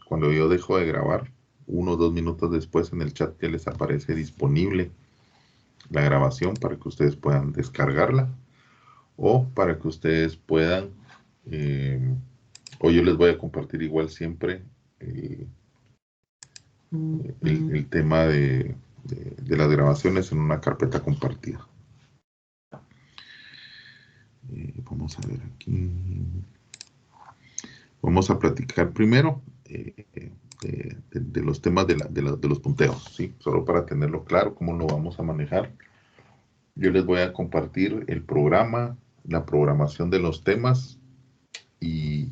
cuando yo dejo de grabar, 1 o 2 minutos después en el chat ya les aparece disponible la grabación para que ustedes puedan descargarla o para que ustedes puedan, o yo les voy a compartir igual siempre el tema de las grabaciones en una carpeta compartida. Vamos a ver aquí. Vamos a platicar primero de los temas de los punteos, ¿sí? Solo para tenerlo claro, cómo lo vamos a manejar. Yo les voy a compartir el programa, la programación de los temas y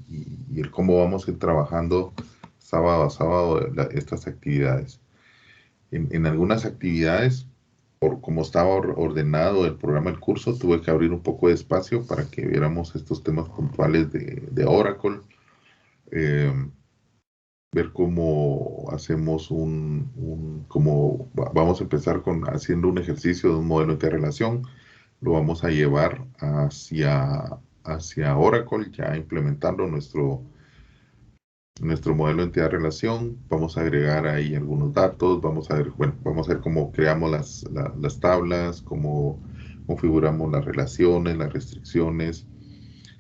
el cómo vamos a ir trabajando sábado a sábado estas actividades. En algunas actividades, por como estaba ordenado el programa del curso, tuve que abrir un poco de espacio para que viéramos estos temas puntuales de Oracle. Ver cómo hacemos cómo vamos a empezar haciendo un ejercicio de un modelo de interrelación, lo vamos a llevar hacia Oracle, ya implementando nuestro modelo de entidad-relación. Vamos a agregar ahí algunos datos, vamos a ver cómo creamos las tablas, cómo configuramos las relaciones, las restricciones.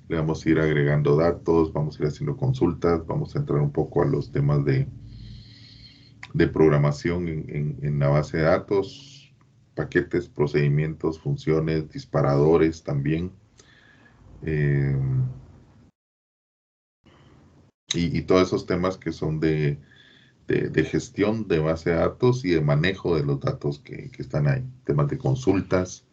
Le vamos a ir agregando datos, vamos a ir haciendo consultas, vamos a entrar un poco a los temas de programación en la base de datos, paquetes, procedimientos, funciones, disparadores también. Y todos esos temas que son de gestión de base de datos y de manejo de los datos que están ahí. Temas de consultas.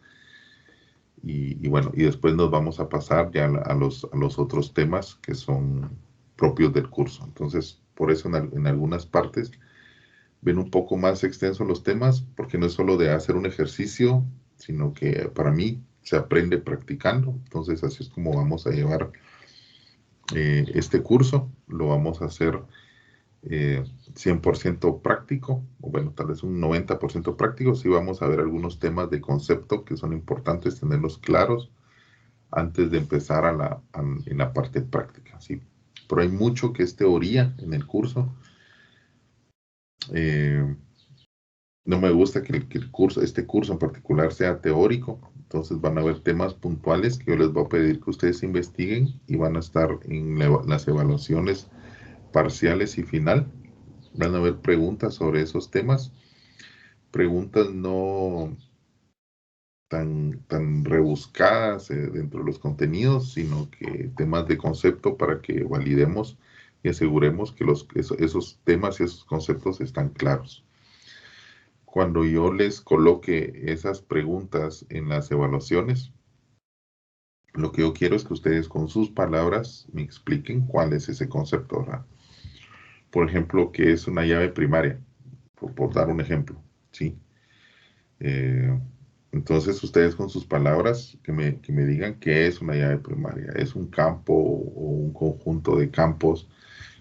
Y bueno, y después nos vamos a pasar ya a los otros temas que son propios del curso. Entonces, por eso en algunas partes ven un poco más extensos los temas, porque no es solo de hacer un ejercicio, sino que para mí se aprende practicando. Entonces, así es como vamos a llevar este curso. Lo vamos a hacer 100% práctico, o bueno, tal vez un 90% práctico. Sí vamos a ver algunos temas de concepto que son importantes tenerlos claros antes de empezar en la parte práctica, ¿sí? Pero hay mucho que es teoría en el curso. No me gusta que este curso en particular sea teórico, entonces van a haber temas puntuales que yo les voy a pedir que ustedes investiguen y van a estar en las evaluaciones parciales y final. Van a haber preguntas sobre esos temas, preguntas no tan rebuscadas dentro de los contenidos, sino que temas de concepto para que validemos y aseguremos que esos temas y esos conceptos están claros. Cuando yo les coloque esas preguntas en las evaluaciones, lo que yo quiero es que ustedes con sus palabras me expliquen cuál es ese concepto, ¿verdad? Por ejemplo, ¿qué es una llave primaria? Por dar un ejemplo, ¿sí? Entonces, ustedes con sus palabras que me digan qué es una llave primaria. ¿Es un campo o un conjunto de campos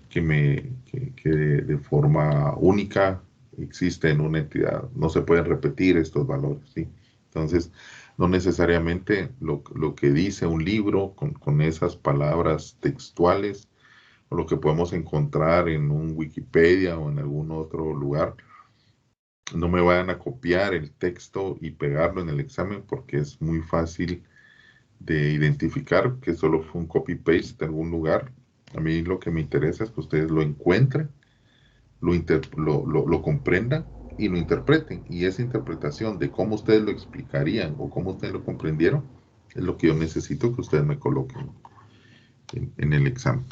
que de forma única existe en una entidad? No se pueden repetir estos valores, ¿sí? Entonces, no necesariamente lo que dice un libro con esas palabras textuales o lo que podemos encontrar en un Wikipedia o en algún otro lugar. No me vayan a copiar el texto y pegarlo en el examen porque es muy fácil de identificar que solo fue un copy-paste de algún lugar. A mí lo que me interesa es que ustedes lo encuentren, lo comprendan y lo interpreten. Y esa interpretación de cómo ustedes lo explicarían o cómo ustedes lo comprendieron es lo que yo necesito que ustedes me coloquen en el examen.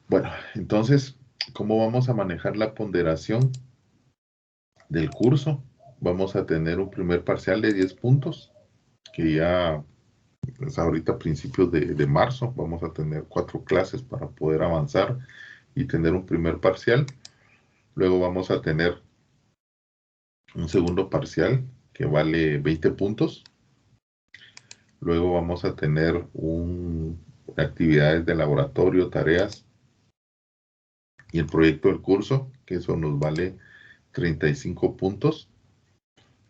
Bueno, entonces, ¿cómo vamos a manejar la ponderación del curso? Vamos a tener un primer parcial de 10 puntos, que ya es ahorita a principios de marzo. Vamos a tener 4 clases para poder avanzar y tener un primer parcial. Luego vamos a tener un segundo parcial que vale 20 puntos. Luego vamos a tener actividades de laboratorio, tareas y el proyecto del curso, que eso nos vale 35 puntos.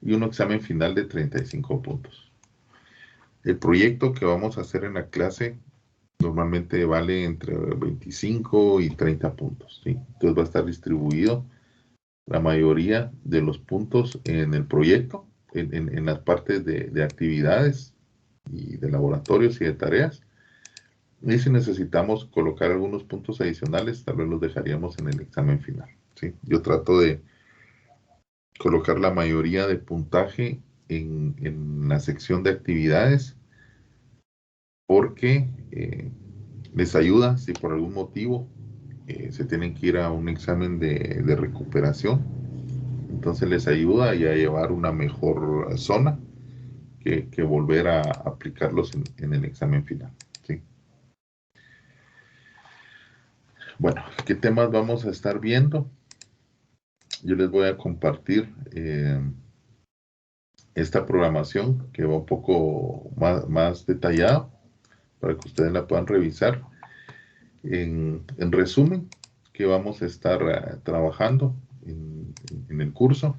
Y un examen final de 35 puntos. El proyecto que vamos a hacer en la clase Normalmente vale entre 25 y 30 puntos, ¿sí? Entonces va a estar distribuido la mayoría de los puntos en el proyecto, en las partes de actividades y de laboratorios y de tareas. Y si necesitamos colocar algunos puntos adicionales, tal vez los dejaríamos en el examen final, ¿sí? Yo trato de colocar la mayoría de puntaje en la sección de actividades porque les ayuda si por algún motivo se tienen que ir a un examen de recuperación. Entonces les ayuda ya a llevar una mejor zona que volver a aplicarlos en el examen final, ¿sí? Bueno, ¿qué temas vamos a estar viendo? Yo les voy a compartir esta programación que va un poco más detallada para que ustedes la puedan revisar. En resumen, que vamos a estar trabajando en el curso.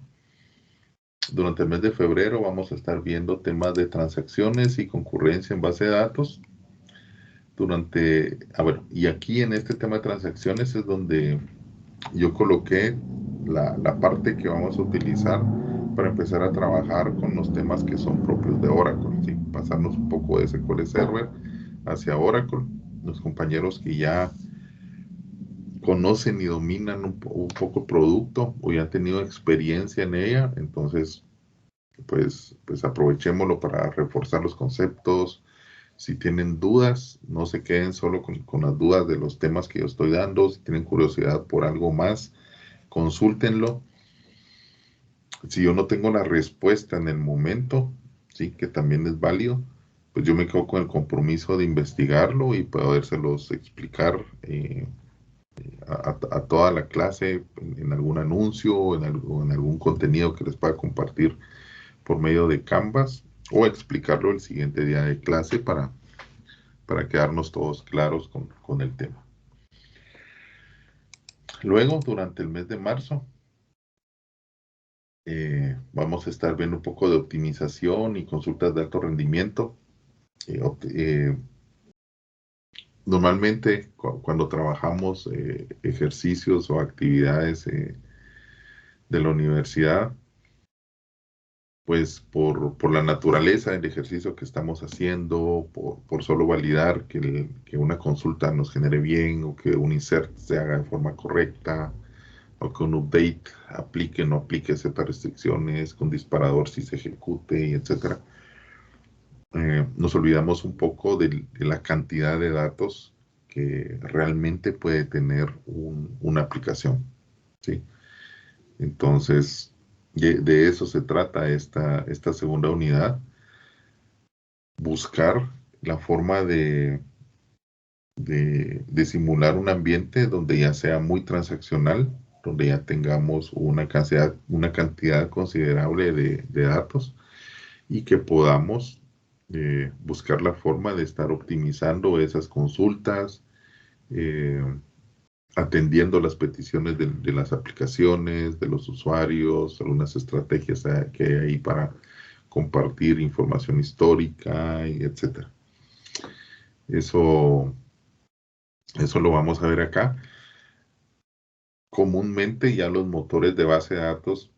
Durante el mes de febrero vamos a estar viendo temas de transacciones y concurrencia en base de datos. Y aquí en este tema de transacciones es donde yo coloqué la parte que vamos a utilizar para empezar a trabajar con los temas que son propios de Oracle, ¿sí? Pasarnos un poco de SQL Server hacia Oracle. Los compañeros que ya conocen y dominan un poco el producto o ya han tenido experiencia en ella, entonces pues aprovechémoslo para reforzar los conceptos. Si tienen dudas, no se queden solo con las dudas de los temas que yo estoy dando. Si tienen curiosidad por algo más, consúltenlo. Si yo no tengo la respuesta en el momento, sí, que también es válido, pues yo me quedo con el compromiso de investigarlo y podérselos explicar a toda la clase en algún anuncio o en algún contenido que les pueda compartir por medio de Canvas o explicarlo el siguiente día de clase para quedarnos todos claros con el tema. Luego, durante el mes de marzo, vamos a estar viendo un poco de optimización y consultas de alto rendimiento. Normalmente, cuando trabajamos ejercicios o actividades de la universidad, pues por la naturaleza del ejercicio que estamos haciendo, por solo validar que una consulta nos genere bien o que un insert se haga de forma correcta o que un update aplique o no aplique ciertas restricciones, que un disparador sí se ejecute, y etcétera. Nos olvidamos un poco de la cantidad de datos que realmente puede tener una aplicación, ¿sí? Entonces, de eso se trata esta segunda unidad, buscar la forma de simular un ambiente donde ya sea muy transaccional, donde ya tengamos una cantidad considerable de datos y que podamos buscar la forma de estar optimizando esas consultas, eh, atendiendo las peticiones de las aplicaciones, de los usuarios, algunas estrategias que hay ahí para compartir información histórica, y etcétera. Eso lo vamos a ver acá. Comúnmente ya los motores de base de datos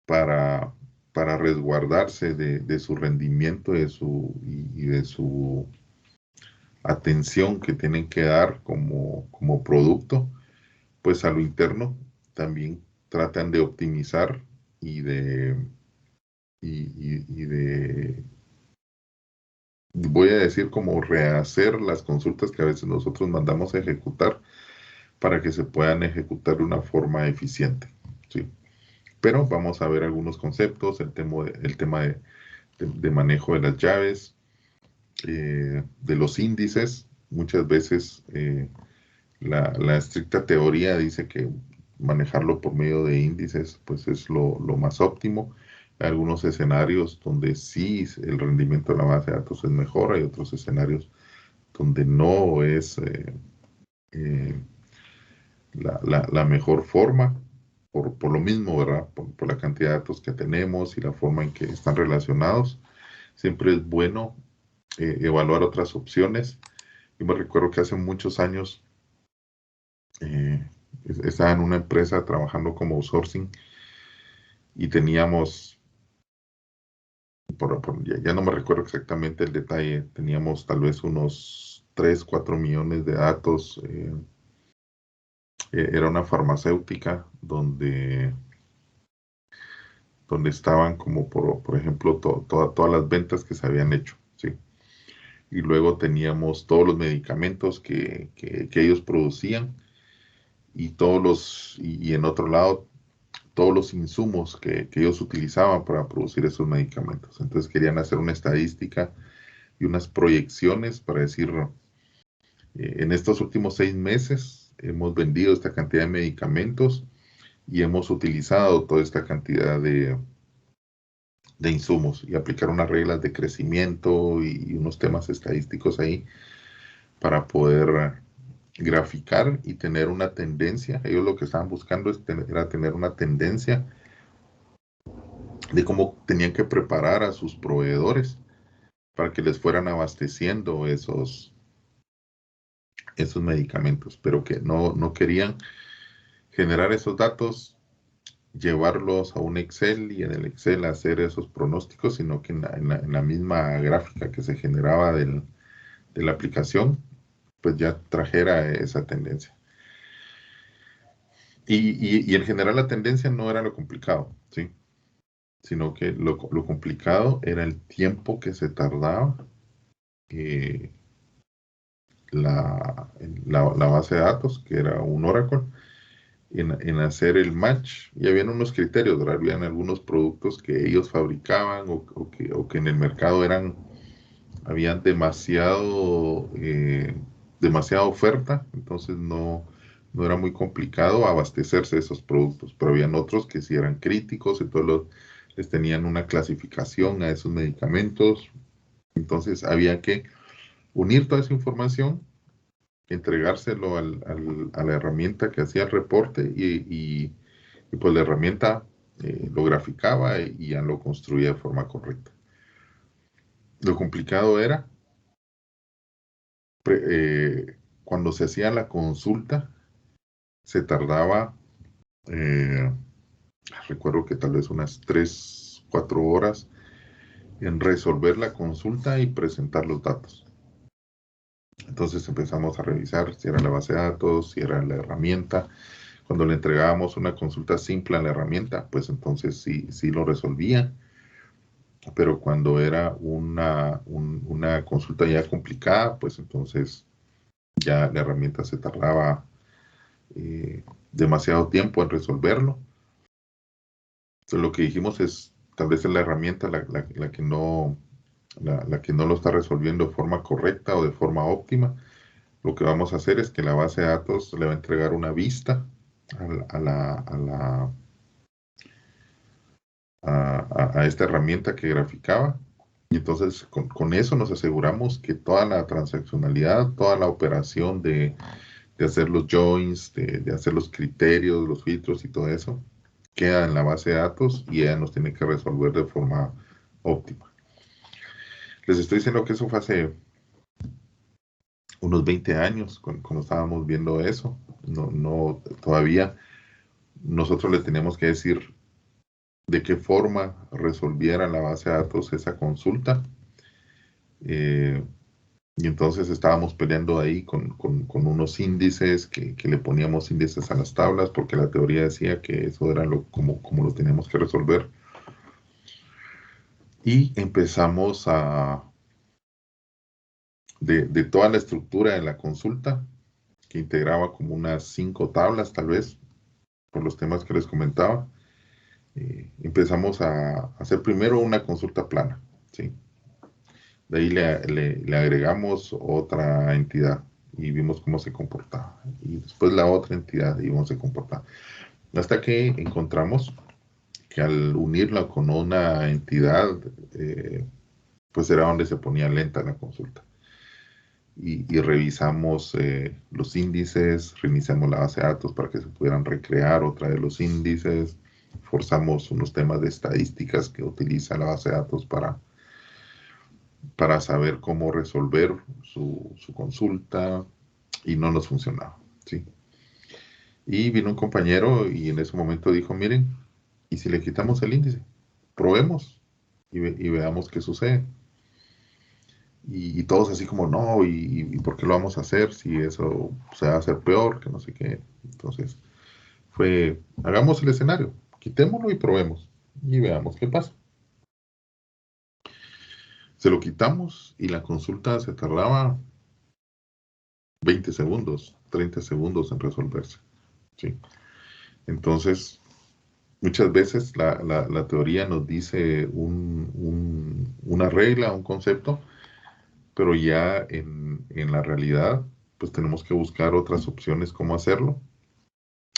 para, para resguardarse de su rendimiento y de su atención que tienen que dar como producto, pues a lo interno también tratan de optimizar y de, voy a decir, como rehacer las consultas que a veces nosotros mandamos a ejecutar para que se puedan ejecutar de una forma eficiente, ¿sí? Pero vamos a ver algunos conceptos, el tema de manejo de las llaves, de los índices. Muchas veces la estricta teoría dice que manejarlo por medio de índices pues es lo más óptimo. Hay algunos escenarios donde sí el rendimiento de la base de datos es mejor, hay otros escenarios donde no es eh, la mejor forma, por lo mismo, ¿verdad? Por la cantidad de datos que tenemos y la forma en que están relacionados. Siempre es bueno evaluar otras opciones Yo me recuerdo que hace muchos años estaba en una empresa trabajando como outsourcing y teníamos, ya no me recuerdo exactamente el detalle, teníamos tal vez unos 3 4 millones de datos. Era una farmacéutica donde estaban como, por ejemplo, todas las ventas que se habían hecho, ¿sí? Y luego teníamos todos los medicamentos que ellos producían y en otro lado todos los insumos que ellos utilizaban para producir esos medicamentos. Entonces querían hacer una estadística y unas proyecciones para decir, en estos últimos 6 meses hemos vendido esta cantidad de medicamentos y hemos utilizado toda esta cantidad de insumos y aplicar unas reglas de crecimiento y unos temas estadísticos ahí para poder graficar y tener una tendencia. Ellos lo que estaban buscando era tener una tendencia de cómo tenían que preparar a sus proveedores para que les fueran abasteciendo esos medicamentos, pero que no querían generar esos datos, llevarlos a un Excel y en el Excel hacer esos pronósticos, sino que en la misma gráfica que se generaba de la aplicación, pues ya trajera esa tendencia. Y en general la tendencia no era lo complicado, ¿sí? Sino que lo complicado era el tiempo que se tardaba eh, la base de datos, que era un Oracle, en hacer el match. Y habían unos criterios, ¿verdad? Habían algunos productos que ellos fabricaban o que en el mercado habían demasiada oferta, entonces no era muy complicado abastecerse de esos productos, pero habían otros que sí eran críticos, entonces les tenían una clasificación a esos medicamentos, entonces había que unir toda esa información, entregárselo a la herramienta que hacía el reporte y pues la herramienta lo graficaba y ya lo construía de forma correcta. Lo complicado era cuando se hacía la consulta, se tardaba, eh, recuerdo que tal vez unas 3 4 horas en resolver la consulta y presentar los datos. Entonces empezamos a revisar si era la base de datos, si era la herramienta. Cuando le entregábamos una consulta simple a la herramienta, pues entonces sí lo resolvía. Pero cuando era una consulta ya complicada, pues entonces ya la herramienta se tardaba demasiado tiempo en resolverlo. Entonces lo que dijimos es, tal vez es la herramienta la que no lo está resolviendo de forma correcta o de forma óptima. Lo que vamos a hacer es que la base de datos le va a entregar una vista a esta herramienta que graficaba. Y entonces con eso nos aseguramos que toda la transaccionalidad, toda la operación de hacer los joins, de hacer los criterios, los filtros y todo eso, queda en la base de datos y ella nos tiene que resolver de forma óptima. Les estoy diciendo que eso fue hace unos 20 años cuando estábamos viendo eso. Todavía nosotros le teníamos que decir de qué forma resolviera la base de datos esa consulta. Y entonces estábamos peleando ahí con unos índices que le poníamos índices a las tablas porque la teoría decía que eso era como lo teníamos que resolver. Y empezamos de toda la estructura de la consulta, que integraba como unas 5 tablas tal vez, por los temas que les comentaba, empezamos a hacer primero una consulta plana, ¿sí? De ahí le agregamos otra entidad y vimos cómo se comportaba. Y después la otra entidad y cómo se comportaba. Hasta que encontramos que al unirla con una entidad, pues era donde se ponía lenta la consulta. Y revisamos los índices, reiniciamos la base de datos para que se pudieran recrear otra de los índices, forzamos unos temas de estadísticas que utiliza la base de datos para saber cómo resolver su consulta y no nos funcionaba, ¿sí? Y vino un compañero y en ese momento dijo, miren, ¿y si le quitamos el índice? Probemos y veamos qué sucede. Y todos así como, no, ¿y por qué lo vamos a hacer si eso se va a hacer peor, que no sé qué? Entonces hagamos el escenario, quitémoslo y probemos y veamos qué pasa. Se lo quitamos y la consulta se tardaba 20 segundos, 30 segundos en resolverse, ¿sí? Entonces, muchas veces la teoría nos dice una regla, un concepto, pero ya en la realidad, pues tenemos que buscar otras opciones cómo hacerlo.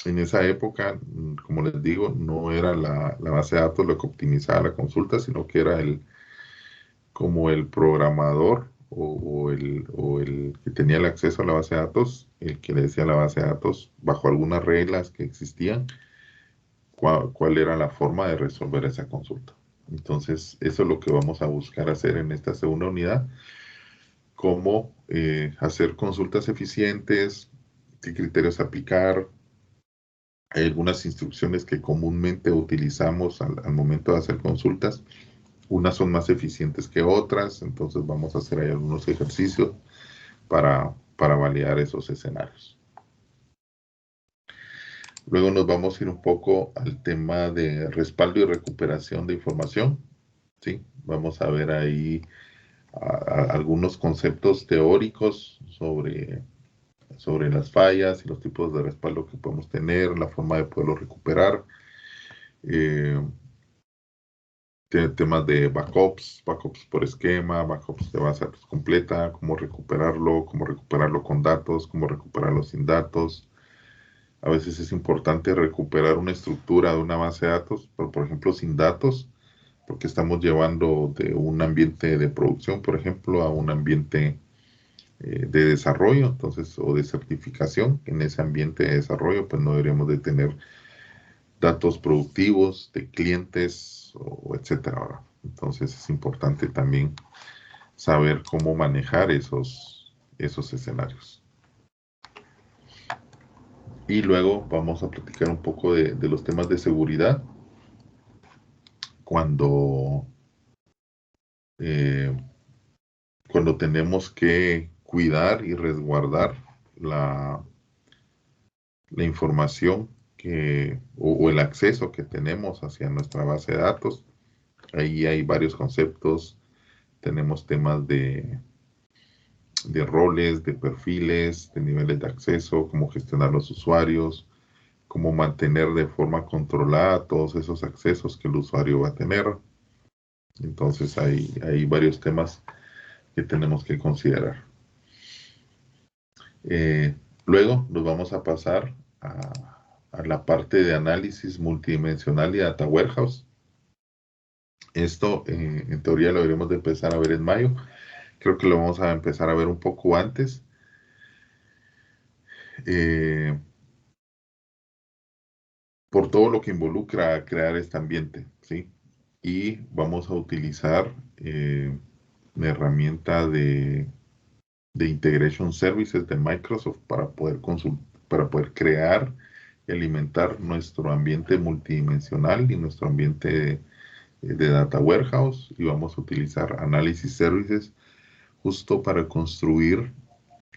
En esa época, como les digo, no era la base de datos lo que optimizaba la consulta, sino que era como el programador o el que tenía el acceso a la base de datos, el que le decía a la base de datos, bajo algunas reglas que existían, cuál era la forma de resolver esa consulta. Entonces, eso es lo que vamos a buscar hacer en esta segunda unidad, cómo hacer consultas eficientes, qué criterios aplicar. Hay algunas instrucciones que comúnmente utilizamos al momento de hacer consultas. Unas son más eficientes que otras, entonces vamos a hacer ahí algunos ejercicios para validar esos escenarios. Luego nos vamos a ir un poco al tema de respaldo y recuperación de información, ¿sí? Vamos a ver ahí algunos conceptos teóricos sobre las fallas y los tipos de respaldo que podemos tener, la forma de poderlo recuperar, eh, temas de backups por esquema, backups de base de datos completa, cómo recuperarlo con datos, cómo recuperarlo sin datos. A veces es importante recuperar una estructura de una base de datos, pero por ejemplo sin datos, porque estamos llevando de un ambiente de producción, por ejemplo, a un ambiente de desarrollo, entonces, o de certificación. En ese ambiente de desarrollo, pues no deberíamos de tener datos productivos de clientes o etcétera, ¿verdad? Entonces es importante también saber cómo manejar esos escenarios. Y luego vamos a platicar un poco de los temas de seguridad. Cuando, eh, cuando tenemos que cuidar y resguardar la información o el acceso que tenemos hacia nuestra base de datos. Ahí hay varios conceptos. Tenemos temas de roles, de perfiles, de niveles de acceso, cómo gestionar los usuarios, cómo mantener de forma controlada todos esos accesos que el usuario va a tener. Entonces hay varios temas que tenemos que considerar. Eh, Luego nos vamos a pasar a la parte de análisis multidimensional y data warehouse. Esto en teoría lo deberíamos de empezar a ver en mayo. Creo que lo vamos a empezar a ver un poco antes. Eh, por todo lo que involucra crear este ambiente, ¿sí? Y vamos a utilizar una herramienta de Integration Services de Microsoft para poder crear y alimentar nuestro ambiente multidimensional y nuestro ambiente de Data Warehouse. Y vamos a utilizar Analysis Services justo para construir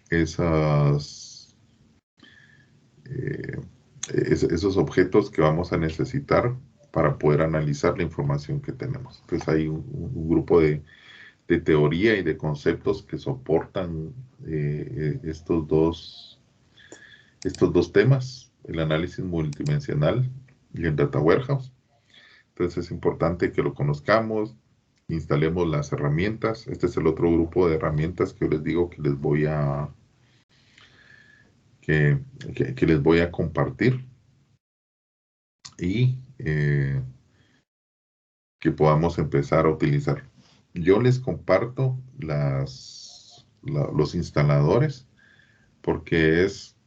esas, eh, esos objetos que vamos a necesitar para poder analizar la información que tenemos. Entonces hay un grupo de teoría y de conceptos que soportan estos dos temas, el análisis multidimensional y el data warehouse. Entonces es importante que lo conozcamos, instalemos las herramientas. Este es el otro grupo de herramientas que yo les digo que les voy que les voy a compartir y que podamos empezar a utilizar. Yo les comparto los instaladores porque es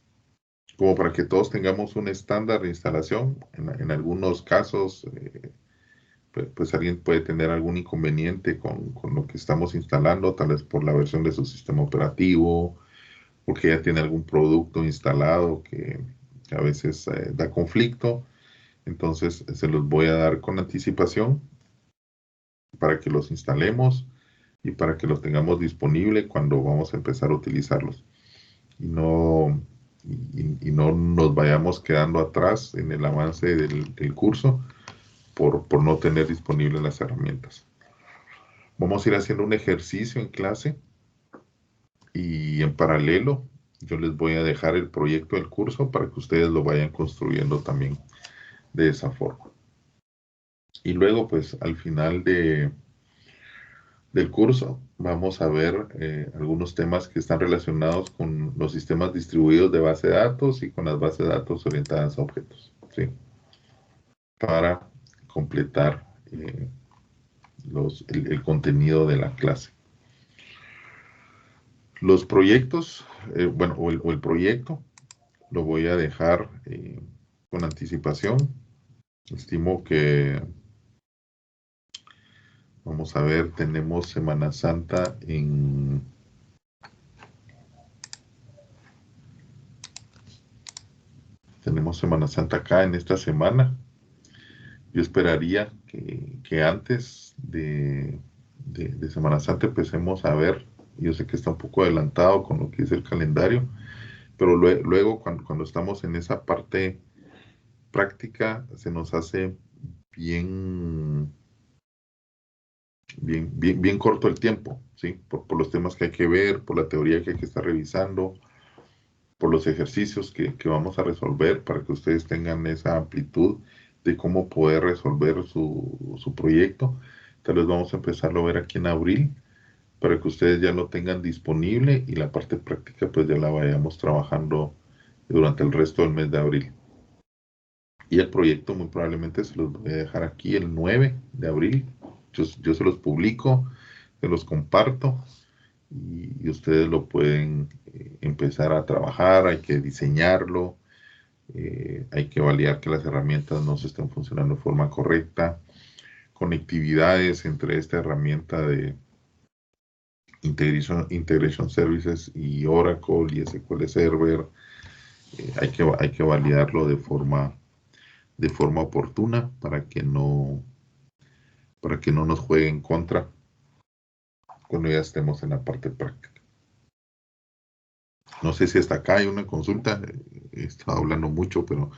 como para que todos tengamos un estándar de instalación. En algunos casos pues alguien puede tener algún inconveniente con lo que estamos instalando, tal vez por la versión de su sistema operativo, porque ya tiene algún producto instalado que a veces da conflicto. Entonces se los voy a dar con anticipación para que los instalemos y para que los tengamos disponible cuando vamos a empezar a utilizarlos. Y y no nos vayamos quedando atrás en el avance del curso por no tener disponibles las herramientas. Vamos a ir haciendo un ejercicio en clase y en paralelo yo les voy a dejar el proyecto del curso para que ustedes lo vayan construyendo también de esa forma. Y luego, pues al final del curso vamos a ver algunos temas que están relacionados con los sistemas distribuidos de base de datos y con las bases de datos orientadas a objetos, ¿sí? Para completar el contenido de la clase. Los proyectos, bueno, o el proyecto, lo voy a dejar con anticipación. Estimo que, vamos a ver, tenemos Semana Santa tenemos Semana Santa acá en esta semana. Yo esperaría que antes de Semana Santa empecemos a ver, yo sé que está un poco adelantado con lo que es el calendario, pero luego cuando estamos en esa parte práctica se nos hace bien, bien corto el tiempo, ¿sí? Por los temas que hay que ver, por la teoría que hay que estar revisando, por los ejercicios que vamos a resolver para que ustedes tengan esa amplitud de cómo poder resolver su proyecto. Tal vez vamos a empezarlo a ver aquí en abril para que ustedes ya lo tengan disponible y la parte práctica pues ya la vayamos trabajando durante el resto del mes de abril. Y el proyecto muy probablemente se los voy a dejar aquí el 9 de abril. Yo se los publico, se los comparto y ustedes lo pueden empezar a trabajar. Hay que diseñarlo, hay que validar que las herramientas nos estén funcionando de forma correcta, conectividades entre esta herramienta de Integration Services y Oracle y SQL Server. Hay que validarlo de forma oportuna para que no nos juegue en contra cuando ya estemos en la parte práctica. No sé si hasta acá hay una consulta, he estado hablando mucho, pero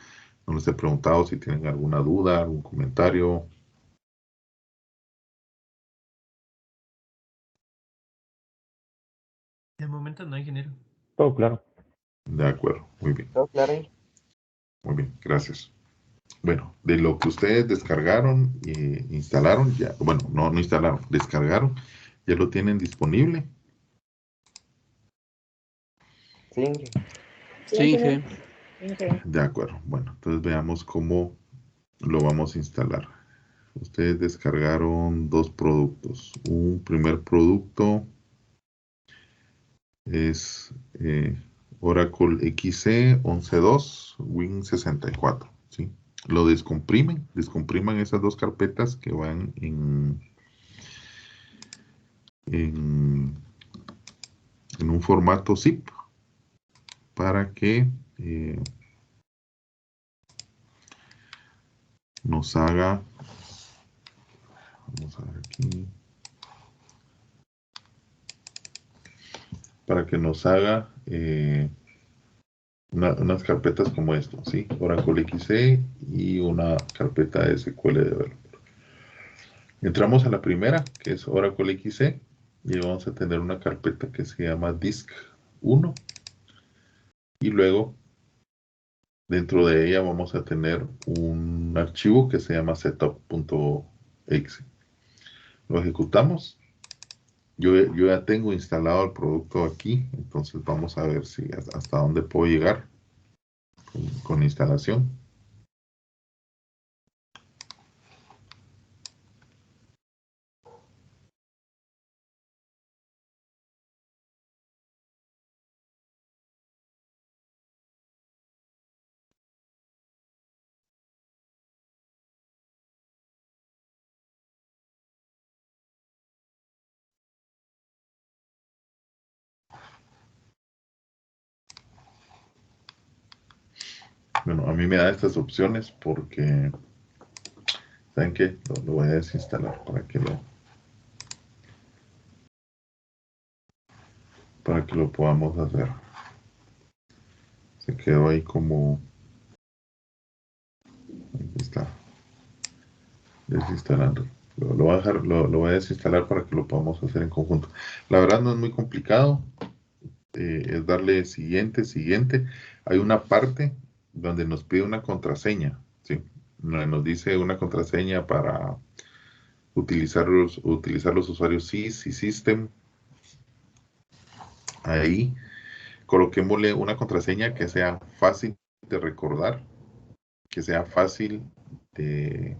no les he preguntado si tienen alguna duda, algún comentario. De momento no, ingeniero. Todo claro. De acuerdo, muy bien. Todo claro. Muy bien, gracias. Bueno, de lo que ustedes descargaron e instalaron, ya, bueno, no instalaron, descargaron, ya lo tienen disponible. Sí, Inge. Sí, Inge. De acuerdo, bueno, entonces veamos cómo lo vamos a instalar. Ustedes descargaron dos productos. Un primer producto es Oracle XC 11.2 Win64, ¿sí? Lo descompriman esas dos carpetas que van en un formato zip para que nos haga, vamos a ver aquí, para que nos haga unas carpetas como esto, ¿sí? Oracle XC y una carpeta de SQL Developer. Entramos a la primera, que es Oracle XC, y vamos a tener una carpeta que se llama Disk 1, y luego dentro de ella vamos a tener un archivo que se llama setup.exe. Lo ejecutamos. Yo ya tengo instalado el producto aquí, entonces vamos a ver si hasta dónde puedo llegar con la instalación. Bueno, a mí me da estas opciones porque, ¿saben qué? Lo voy a desinstalar para que lo podamos hacer. Se quedó ahí como... Ahí está. Desinstalando. Lo voy a dejar, lo voy a desinstalar para que lo podamos hacer en conjunto. La verdad no es muy complicado. Es darle siguiente, siguiente. Hay una parte donde nos pide una contraseña, ¿sí? Nos dice una contraseña para utilizar los usuarios SIS y System. Ahí coloquémosle una contraseña que sea fácil de recordar, que sea fácil de,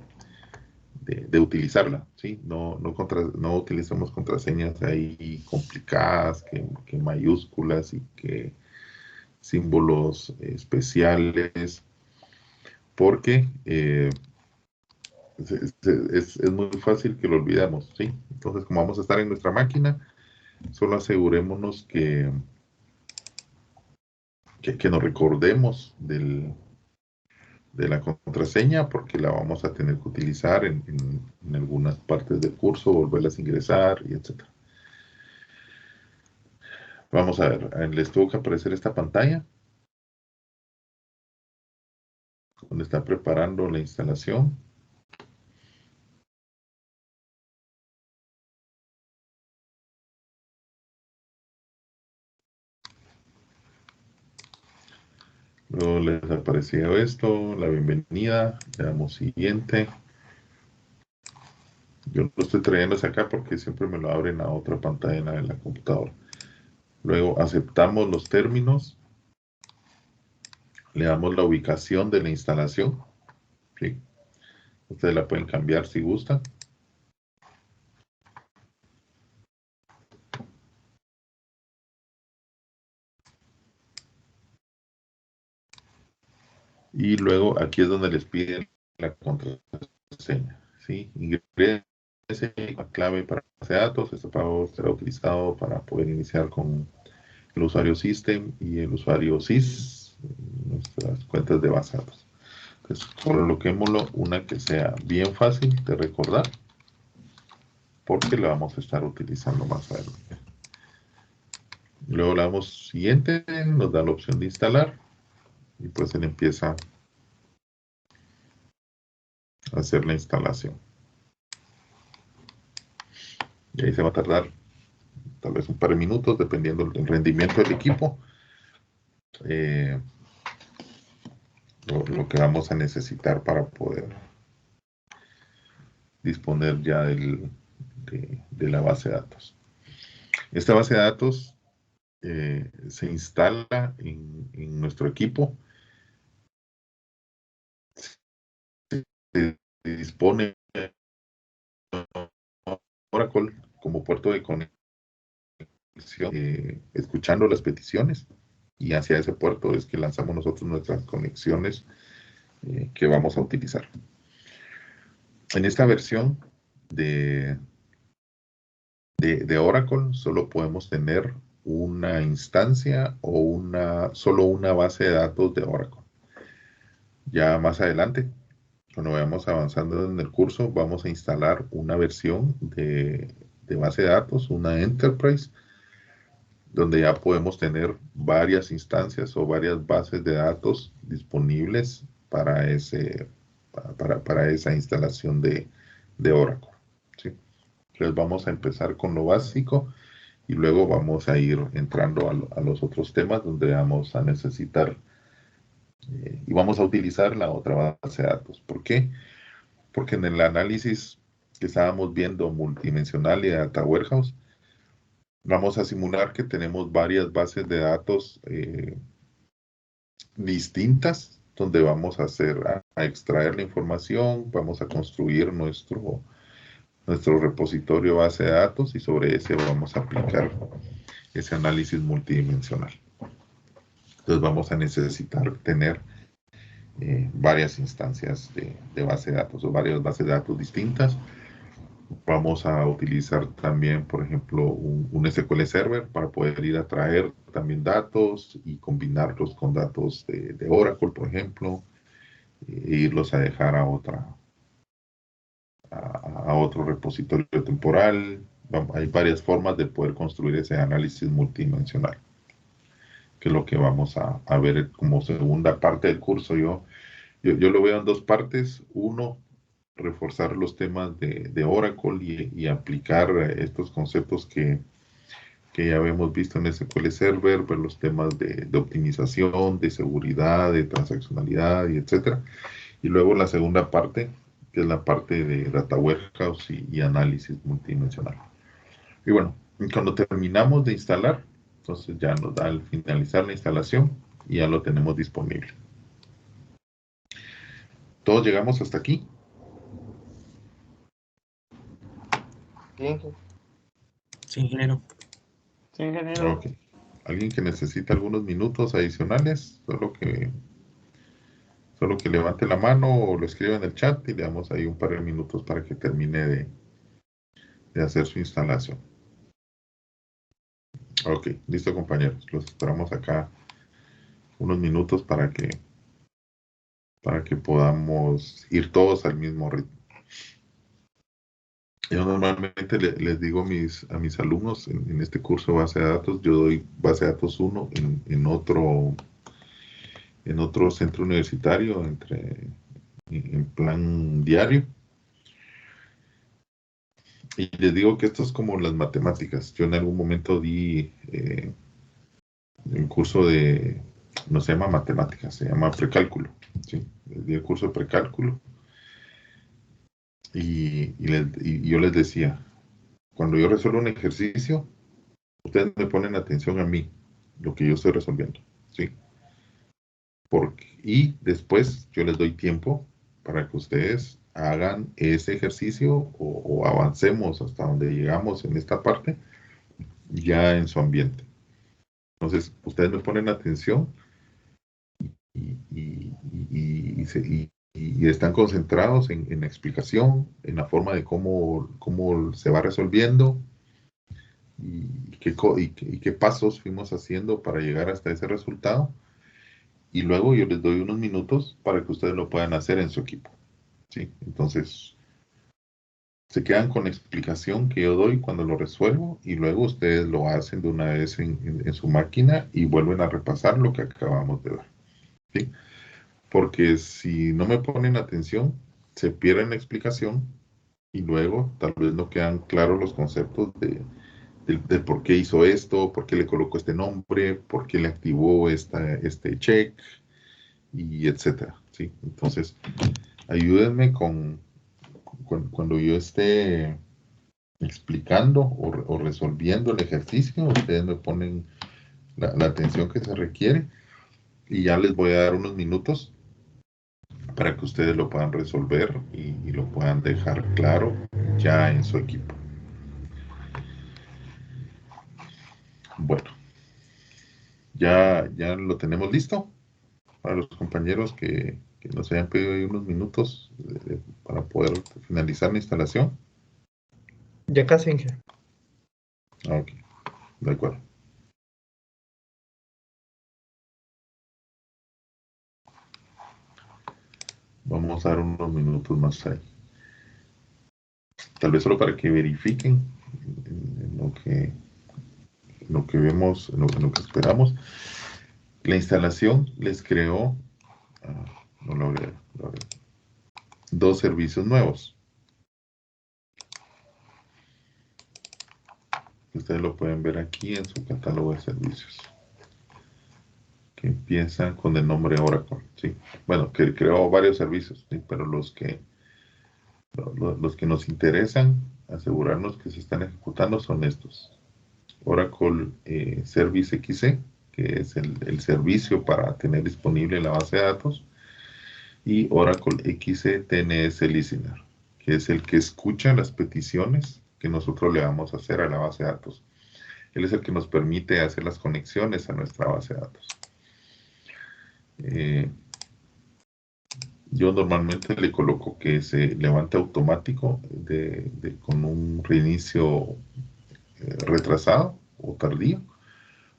de utilizarla, ¿sí? No utilicemos contraseñas ahí complicadas, que mayúsculas y que símbolos especiales, porque es muy fácil que lo olvidemos, ¿sí? Entonces, como vamos a estar en nuestra máquina, solo asegurémonos que nos recordemos de la contraseña, porque la vamos a tener que utilizar en algunas partes del curso, volverlas a ingresar y etcétera. Vamos a ver, les tuvo que aparecer esta pantalla donde está preparando la instalación. Luego les apareció esto, la bienvenida, le damos siguiente. Yo lo estoy trayendo hacia acá porque siempre me lo abren a otra pantalla en la computadora. Luego aceptamos los términos, le damos la ubicación de la instalación, ¿sí? Ustedes la pueden cambiar si gustan. Y luego aquí es donde les piden la contraseña, ¿sí? Ingrese la clave para base de datos. Este pago será utilizado para poder iniciar con el usuario System y el usuario SIS, nuestras cuentas de base de datos. Entonces, coloquémoslo una que sea bien fácil de recordar, porque la vamos a estar utilizando más adelante. Luego le damos siguiente, nos da la opción de instalar y pues él empieza a hacer la instalación. Y ahí se va a tardar tal vez un par de minutos, dependiendo del rendimiento del equipo. Lo que vamos a necesitar para poder disponer ya de la base de datos. Esta base de datos se instala en nuestro equipo. Se dispone Oracle como puerto de conexión, escuchando las peticiones, y hacia ese puerto es que lanzamos nosotros nuestras conexiones que vamos a utilizar. En esta versión de Oracle solo podemos tener una instancia o solo una base de datos de Oracle. Ya más adelante, cuando vayamos avanzando en el curso, vamos a instalar una versión de base de datos, una Enterprise, donde ya podemos tener varias instancias o varias bases de datos disponibles para esa instalación de Oracle, ¿sí? Entonces vamos a empezar con lo básico y luego vamos a ir entrando a los otros temas donde vamos a necesitar y vamos a utilizar la otra base de datos. ¿Por qué? Porque en el análisis que estábamos viendo multidimensional y Data Warehouse, vamos a simular que tenemos varias bases de datos distintas donde vamos a a extraer la información, vamos a construir nuestro repositorio base de datos y sobre ese vamos a aplicar ese análisis multidimensional. Entonces vamos a necesitar tener varias instancias de base de datos o varias bases de datos distintas Vamos a utilizar también, por ejemplo, un SQL Server para poder ir a traer también datos y combinarlos con datos de Oracle, por ejemplo, e irlos a dejar a otro repositorio temporal. Hay varias formas de poder construir ese análisis multidimensional, que es lo que vamos a ver como segunda parte del curso. Yo lo veo en dos partes. Uno, reforzar los temas de Oracle y aplicar estos conceptos que ya habíamos visto en SQL Server, ver los temas de optimización, de seguridad, de transaccionalidad y etcétera. Y luego la segunda parte, que es la parte de Data Warehouse y análisis multidimensional. Y bueno, cuando terminamos de instalar, entonces ya nos da al finalizar la instalación y ya lo tenemos disponible. ¿Todos llegamos hasta aquí? Sí, Sí, ingeniero. Sí, ingeniero. Ok. ¿Alguien que necesita algunos minutos adicionales? Solo que levante la mano o lo escriba en el chat y le damos ahí un par de minutos para que termine de hacer su instalación. Ok, listo compañeros. Los esperamos acá unos minutos para que podamos ir todos al mismo ritmo. Yo normalmente les digo a mis alumnos en este curso de base de datos, yo doy base de datos 1 en otro centro universitario en plan diario. Y les digo que esto es como las matemáticas. Yo en algún momento di un curso no se llama matemáticas, se llama precálculo. ¿Sí? Di el curso de precálculo y yo les decía, cuando yo resuelvo un ejercicio, ustedes me ponen atención a mí, lo que yo estoy resolviendo. ¿Sí? Y después yo les doy tiempo para que ustedes hagan ese ejercicio o avancemos hasta donde llegamos en esta parte, ya en su ambiente. Entonces, ustedes me ponen atención y están concentrados en la explicación, en la forma de cómo se va resolviendo y qué pasos fuimos haciendo para llegar hasta ese resultado. Y luego yo les doy unos minutos para que ustedes lo puedan hacer en su equipo. ¿Sí? Entonces, se quedan con la explicación que yo doy cuando lo resuelvo y luego ustedes lo hacen de una vez en su máquina y vuelven a repasar lo que acabamos de ver. ¿Sí? Porque si no me ponen atención, se pierden la explicación y luego tal vez no quedan claros los conceptos de por qué hizo esto, por qué le colocó este nombre, por qué le activó este check y etcétera. ¿Sí? Entonces, ayúdenme cuando yo esté explicando o resolviendo el ejercicio, ustedes me ponen la atención que se requiere y ya les voy a dar unos minutos para que ustedes lo puedan resolver y lo puedan dejar claro ya en su equipo. Bueno, ya lo tenemos listo para los compañeros que nos hayan pedido ahí unos minutos para poder finalizar la instalación. Ya casi, ingeniero. Ok, de acuerdo. Vamos a dar unos minutos más ahí. Tal vez solo para que verifiquen en lo que vemos, en lo que esperamos. La instalación les creó, no lo logré, dos servicios nuevos. Ustedes lo pueden ver aquí en su catálogo de servicios, que empiezan con el nombre Oracle. ¿Sí? Bueno, que creó varios servicios, ¿sí? Pero los que nos interesan, asegurarnos que se están ejecutando son estos. Oracle Service XC, que es el servicio para tener disponible la base de datos, y Oracle XC TNS Listener, que es el que escucha las peticiones que nosotros le vamos a hacer a la base de datos. Él es el que nos permite hacer las conexiones a nuestra base de datos. yo normalmente le coloco que se levante automático con un reinicio retrasado o tardío,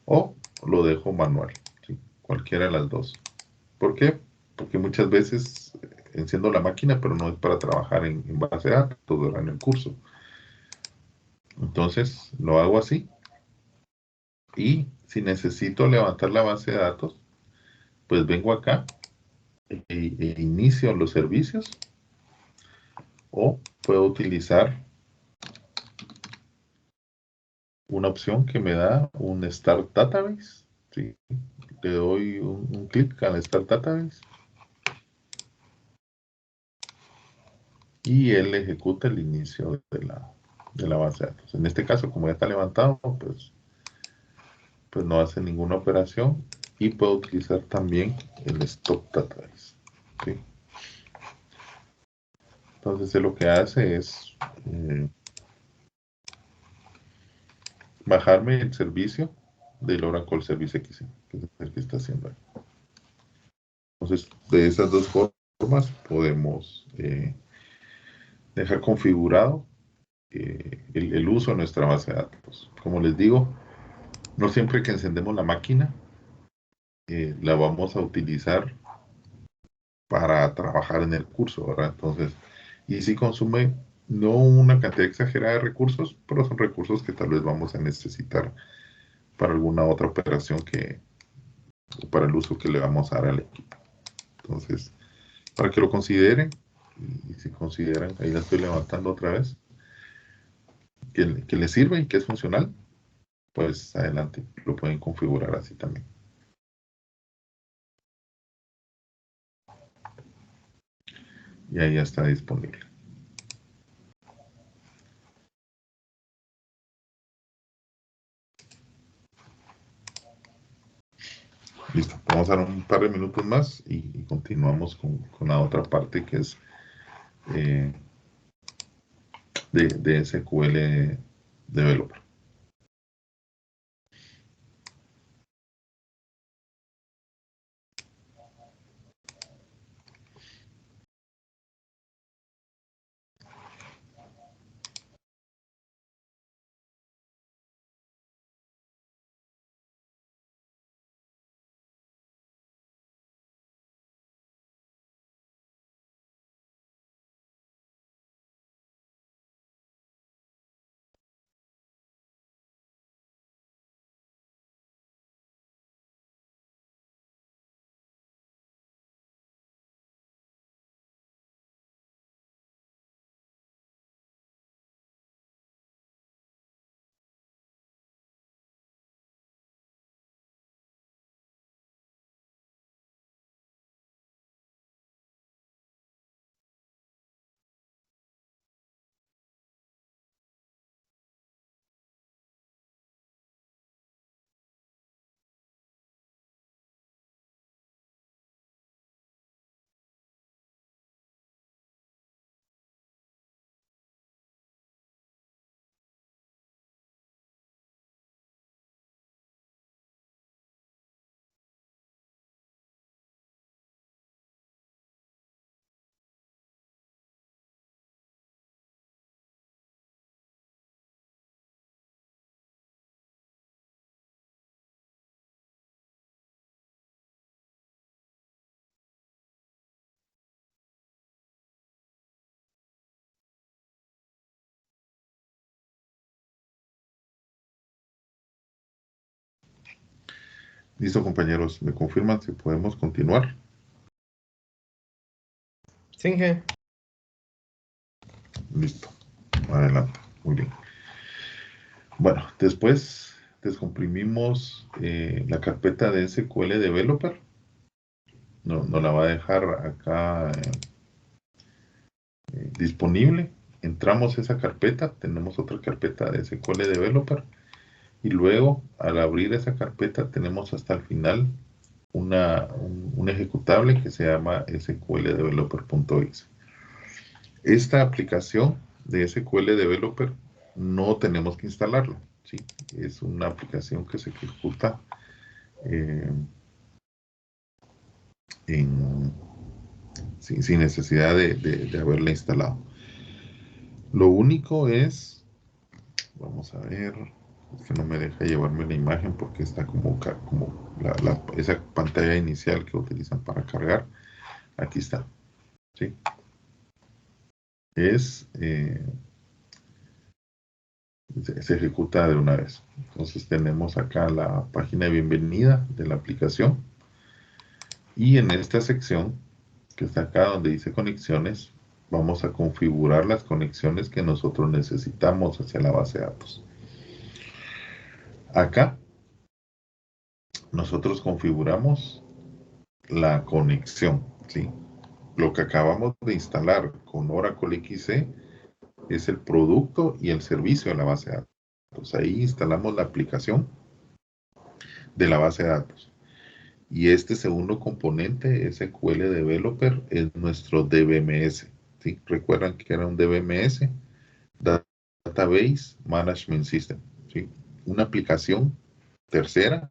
o lo dejo manual, ¿sí? Cualquiera de las dos. ¿Por qué? Porque muchas veces enciendo la máquina, pero no es para trabajar en base de datos durante el curso. Entonces lo hago así, y si necesito levantar la base de datos, pues vengo acá e inicio los servicios, o puedo utilizar una opción que me da un Start Database, ¿sí? Le doy un clic al Start Database y él ejecuta el inicio de la base de datos. En este caso, como ya está levantado, pues no hace ninguna operación, y puedo utilizar también el Stop Database, ¿sí? Entonces él lo que hace es bajarme el servicio del Oracle Service X, que es el que está haciendo ahí. Entonces, de esas dos formas podemos dejar configurado el uso de nuestra base de datos. Como les digo, no siempre que encendemos la máquina la vamos a utilizar para trabajar en el curso, ¿verdad? Entonces, y sí consume no una cantidad exagerada de recursos, pero son recursos que tal vez vamos a necesitar para alguna otra operación o para el uso que le vamos a dar al equipo. Entonces, para que lo consideren, y si consideran, ahí la estoy levantando otra vez, que les sirve y que es funcional, pues adelante, lo pueden configurar así también. Y ahí ya está disponible. Listo, vamos a dar un par de minutos más y continuamos con la otra parte, que es de SQL Developer. Listo, compañeros, ¿me confirman si podemos continuar? Sí, Inge. Listo, adelante, muy bien. Bueno, después descomprimimos la carpeta de SQL Developer. No la va a dejar acá disponible. Entramos a esa carpeta, tenemos otra carpeta de SQL Developer, y luego al abrir esa carpeta tenemos hasta el final un ejecutable que se llama sqldeveloper.exe. Esta aplicación de SQL Developer no tenemos que instalarla, ¿sí? Es una aplicación que se ejecuta en sin necesidad de haberla instalado. Lo único es, vamos a ver, es que no me deja llevarme la imagen porque está como esa pantalla inicial que utilizan para cargar. Aquí está, ¿sí? Se ejecuta de una vez. Entonces tenemos acá la página de bienvenida de la aplicación y en esta sección que está acá donde dice conexiones, vamos a configurar las conexiones que nosotros necesitamos hacia la base de datos. Acá nosotros configuramos la conexión, ¿sí? Lo que acabamos de instalar con Oracle XC es el producto y el servicio de la base de datos. Ahí instalamos la aplicación de la base de datos. Y este segundo componente, SQL Developer, es nuestro DBMS. ¿Sí? Recuerdan que era un DBMS, Database Management System. ¿Sí? Una aplicación tercera,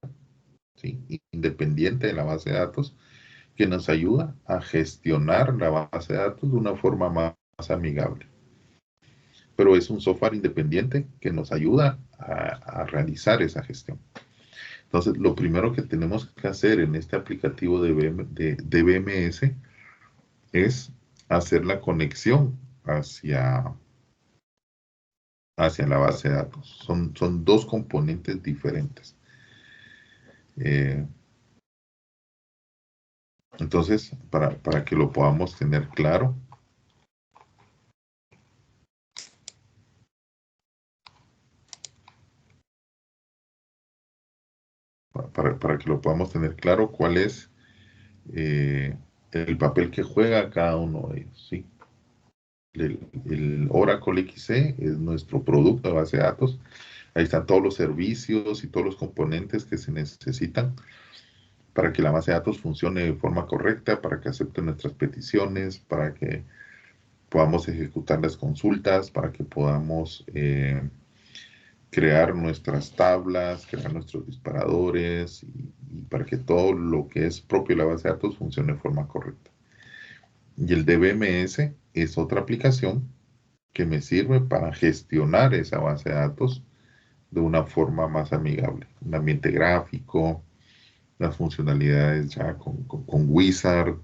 ¿sí? Independiente de la base de datos, que nos ayuda a gestionar la base de datos de una forma más amigable. Pero es un software independiente que nos ayuda a realizar esa gestión. Entonces, lo primero que tenemos que hacer en este aplicativo de DBMS es hacer la conexión hacia la base de datos. Son dos componentes diferentes. Entonces, para que lo podamos tener claro, para que lo podamos tener claro cuál es el papel que juega cada uno de ellos, ¿sí? El Oracle XC es nuestro producto de base de datos. Ahí están todos los servicios y todos los componentes que se necesitan para que la base de datos funcione de forma correcta, para que acepte nuestras peticiones, para que podamos ejecutar las consultas, para que podamos crear nuestras tablas, crear nuestros disparadores y para que todo lo que es propio de la base de datos funcione de forma correcta. Y el DBMS es otra aplicación que me sirve para gestionar esa base de datos de una forma más amigable. Un ambiente gráfico, las funcionalidades ya con Wizard,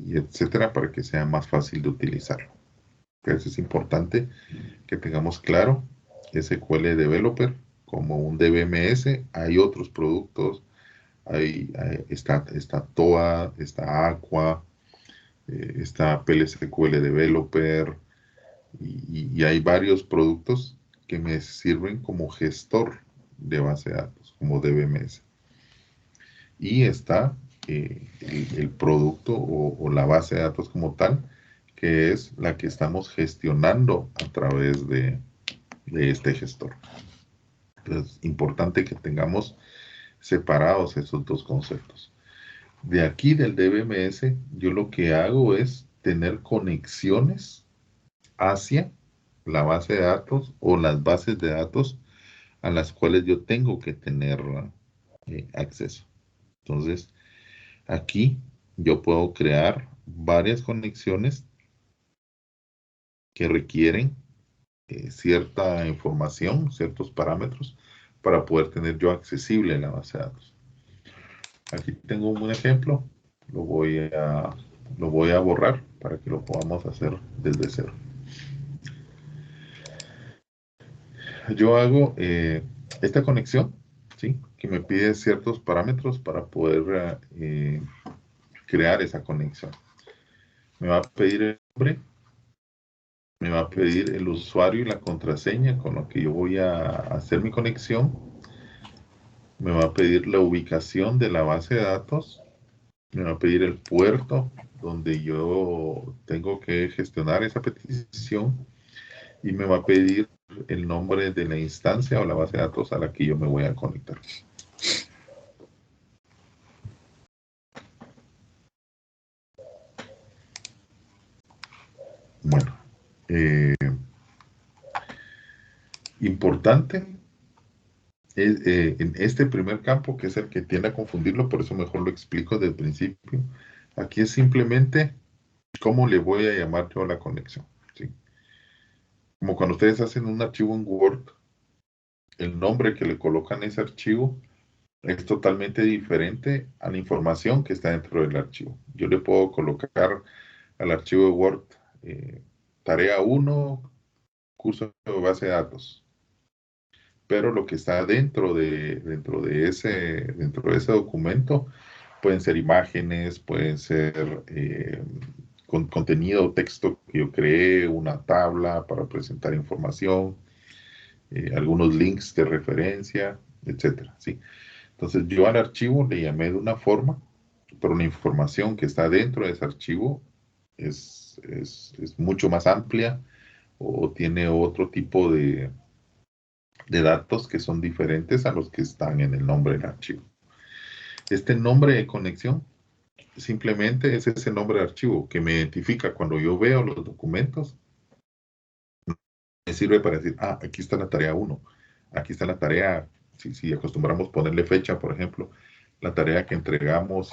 y etcétera, para que sea más fácil de utilizarlo. Entonces es importante que tengamos claro SQL Developer como un DBMS. Hay otros productos, está TOA, está Aqua, está PLSQL Developer, y hay varios productos que me sirven como gestor de base de datos, como DBMS. Y está el producto o la base de datos como tal, que es la que estamos gestionando a través de este gestor. Entonces, importante que tengamos separados esos dos conceptos. De aquí del DBMS, yo lo que hago es tener conexiones hacia la base de datos o las bases de datos a las cuales yo tengo que tener acceso. Entonces, aquí yo puedo crear varias conexiones que requieren cierta información, ciertos parámetros para poder tener yo accesible la base de datos. Aquí tengo un ejemplo, lo voy a borrar para que lo podamos hacer desde cero. Yo hago esta conexión, ¿sí? Que me pide ciertos parámetros para poder crear esa conexión. Me va a pedir el nombre, me va a pedir el usuario y la contraseña con lo que yo voy a hacer mi conexión. Me va a pedir la ubicación de la base de datos. Me va a pedir el puerto donde yo tengo que gestionar esa petición. Y me va a pedir el nombre de la instancia o la base de datos a la que yo me voy a conectar. Bueno, importante en este primer campo, que es el que tiende a confundirlo, por eso mejor lo explico desde el principio. Aquí es simplemente ¿Cómo le voy a llamar yo a la conexión? ¿Sí? Como cuando ustedes hacen un archivo en Word, el nombre que le colocan a ese archivo es totalmente diferente a la información que está dentro del archivo. Yo le puedo colocar al archivo de Word tarea 1, curso de base de datos, pero lo que está dentro de ese documento pueden ser imágenes, pueden ser con contenido o texto que yo creé, una tabla para presentar información, algunos links de referencia, etcétera, ¿sí? Entonces yo al archivo le llamé de una forma, pero la información que está dentro de ese archivo es mucho más amplia o tiene otro tipo de datos que son diferentes a los que están en el nombre del archivo. Este nombre de conexión simplemente es ese nombre de archivo que me identifica cuando yo veo los documentos. Me sirve para decir, ah, aquí está la tarea 1, aquí está la tarea, si acostumbramos ponerle fecha, por ejemplo, la tarea que entregamos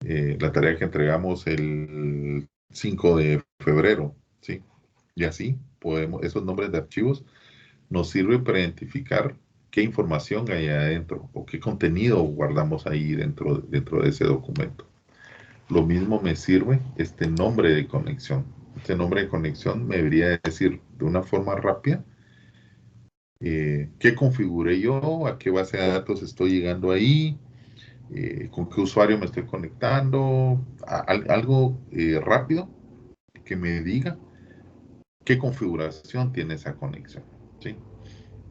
la tarea que entregamos el 5 de febrero, ¿sí? Y así podemos, esos nombres de archivos nos sirven para identificar qué información hay adentro o qué contenido guardamos ahí dentro de ese documento. Lo mismo me sirve este nombre de conexión. Este nombre de conexión me debería decir de una forma rápida qué configuré yo, a qué base de datos estoy llegando ahí, con qué usuario me estoy conectando, algo rápido que me diga qué configuración tiene esa conexión, ¿sí?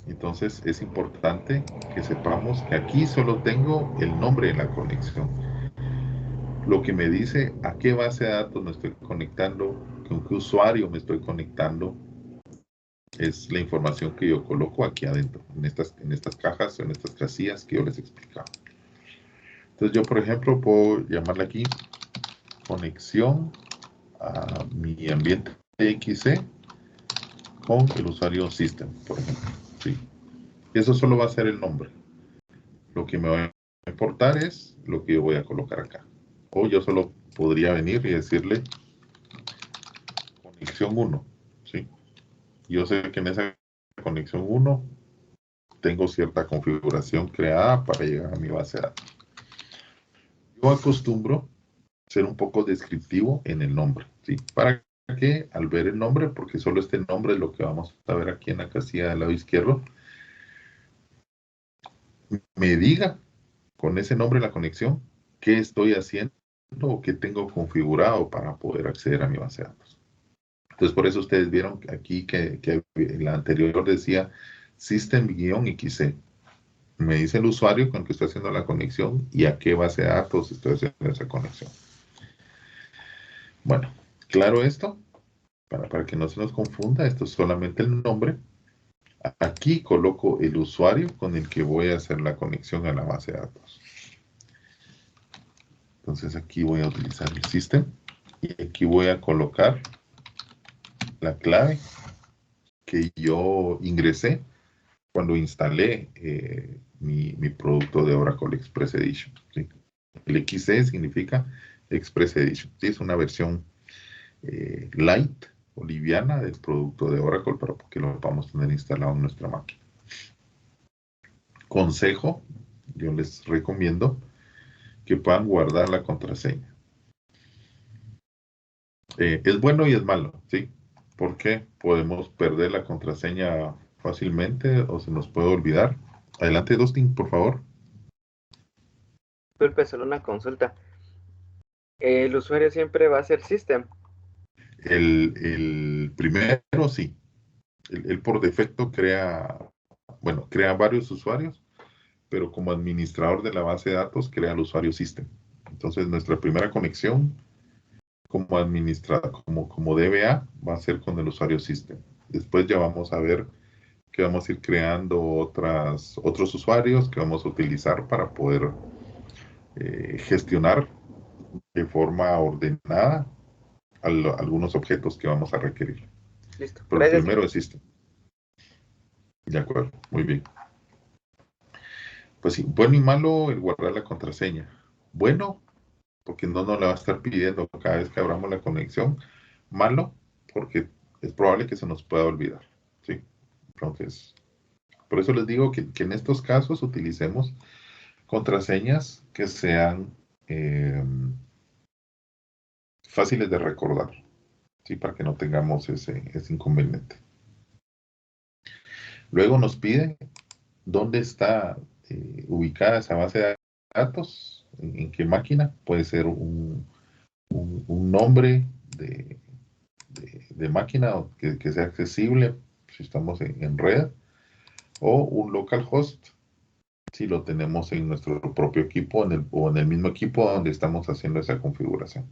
Entonces es importante que sepamos que aquí solo tengo el nombre de la conexión. Lo que me dice a qué base de datos me estoy conectando, con qué usuario me estoy conectando, es la información que yo coloco aquí adentro, en estas cajas o en estas casillas que yo les explicaba. Entonces yo, por ejemplo, puedo llamarle aquí conexión a mi ambiente XC con el usuario system, por ejemplo. ¿Sí? Eso solo va a ser el nombre. Lo que me va a importar es lo que yo voy a colocar acá. O yo solo podría venir y decirle conexión 1. ¿Sí? Yo sé que en esa conexión 1 tengo cierta configuración creada para llegar a mi base de datos. Yo acostumbro ser un poco descriptivo en el nombre, ¿sí? Para que al ver el nombre, porque solo este nombre es lo que vamos a ver aquí en la casilla del lado izquierdo, me diga con ese nombre la conexión qué estoy haciendo o qué tengo configurado para poder acceder a mi base de datos. Entonces, por eso ustedes vieron aquí que en la anterior decía System-XC. Me dice el usuario con el que estoy haciendo la conexión y a qué base de datos estoy haciendo esa conexión. Bueno, claro esto, para que no se nos confunda, esto es solamente el nombre. Aquí coloco el usuario con el que voy a hacer la conexión a la base de datos. Entonces aquí voy a utilizar el system y aquí voy a colocar la clave que yo ingresé cuando instalé mi producto de Oracle Express Edition. ¿Sí? El XC significa Express Edition. ¿Sí? Es una versión light o liviana del producto de Oracle para que lo podamos tener instalado en nuestra máquina. Consejo, yo les recomiendo que puedan guardar la contraseña. Es bueno y es malo, ¿sí? Porque podemos perder la contraseña fácilmente o se nos puede olvidar. Adelante, Dustin, por favor. Disculpe, solo una consulta. ¿El usuario siempre va a ser system? El primero, sí. Él por defecto crea varios usuarios, pero como administrador de la base de datos crea el usuario system. Entonces, nuestra primera conexión como administrador, como DBA, va a ser con el usuario system. Después ya vamos a ver que vamos a ir creando otros usuarios que vamos a utilizar para poder gestionar de forma ordenada algunos objetos que vamos a requerir. Listo. Pero el Gracias. primero es system. De acuerdo, muy bien. Pues sí, bueno y malo el guardar la contraseña. Bueno, porque no nos la va a estar pidiendo cada vez que abramos la conexión. Malo, porque es probable que se nos pueda olvidar, ¿sí? Entonces, por eso les digo que en estos casos utilicemos contraseñas que sean fáciles de recordar, ¿sí? Para que no tengamos ese inconveniente. Luego nos pide dónde está ubicada esa base de datos, en qué máquina. Puede ser un nombre de máquina que sea accesible si estamos en red, o un localhost si lo tenemos en nuestro propio equipo o en el mismo equipo donde estamos haciendo esa configuración.